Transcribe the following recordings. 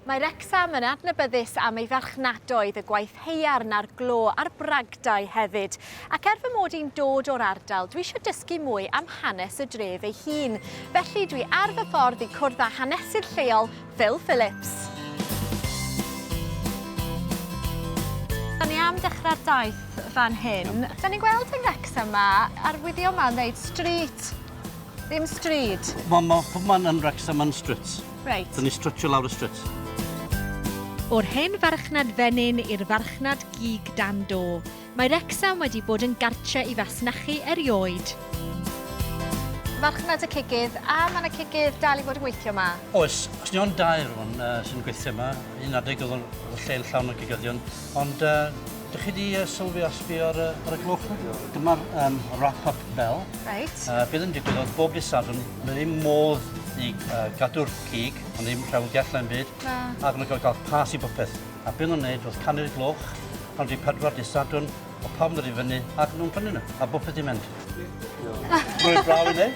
Mae Wrecsam yn adnabyddus am ei farchnadoedd, y gwaith haearn a'r glo a'r bragdau hefyd. Ac fy mod i'n dod o'r ardal, dwi eisiau dysgu mwy am hanes y dref ei hun. Felly dwi ar fy ffordd i cwrdd â hanesydd lleol Phil Phillips. Da ni am dechrau'r daith fan hyn. Da ni'n gweld yng Wrecsam yma, arwyddio yma'n dweud street, ddim stryd. Mae pob man yn Wrecsam yn street. Reit. Da ni stretcho lawr y street. O'r hen farchnad fenyn i'r farchnad gig dan do, mae Wrecsam wedi bod yn gartre i fasnachu erioed. Farchnad y cigydd, a mae yna cigydd dal i fod yn gweithio yma? Oes, os ni o'n dau rwan sy'n gweithio yma, un adeg oedd y lle'n llawn o gigyddion, ond dych chi wedi sylwi asbi ar y gloch? Dyma'r wrap-up bell. Reit. Bydd yn digwydd oedd bob disadwn, mae ddim modd i gadw'r cig, ond ddim rhewgell na'n byd, ac yn cael pas i bopeth. A bydd nhw'n gwneud oedd canu'r gloch, ond wedi 4 disadwn, o pawb yn dod i fyny, ac nhw'n prynu nhw, a bopeth i mynd. Rwy'n braw i wneud.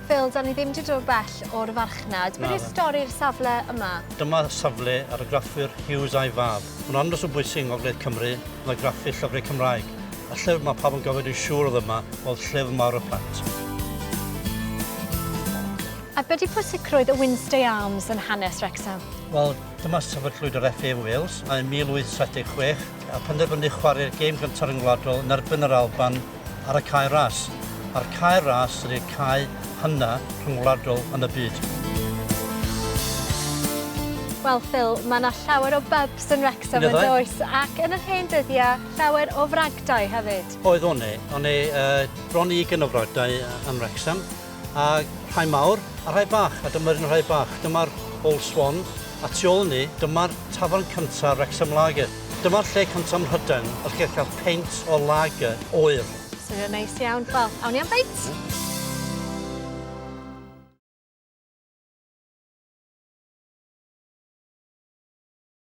Phil, da ni ddim wedi dod bell o'r farchnad. Beth yw'r stori'r safle yma? Dyma safle ar y graffwyr Hughes a'i fab. Mae'n andros o bwysig yng Ngogledd Cymru, yn y graffu llyfrau Cymraeg. Y llyfr mae pawb yn gofod yn siŵr oedd yma, oedd llyfr mawr o plant. A beth yw pwysigrwydd y Wednesday Arms yn hanes Wrecsam? Wel, dyma sefydlwyd yr FA Wales yn 1876 a penderfynu chwarae'r gêm gyntaf yngwladol yn erbyn yr Alban ar y cae ras. A'r cae ras ydy'r cae hynna rhyngwladol yn y byd. Wel, Phil, mae yna llawer o bubs yn Wrecsam yn does, ac yn yr hen dyddiau, llawer o fragdau hefyd. Oedd o'n bron i 20 o fragdau yn Wrecsam, a rhai mawr a rhai bach, a dyma'r un rhai bach. Dyma'r Old Swan, a tu ôl ni, dyma'r tafarn cyntaf Wrexham Lager. Dyma'r lle cyntaf ym Mhrydain, lle cael peint o lager oer. Sy'n neis iawn. Wel, awn ni am beint?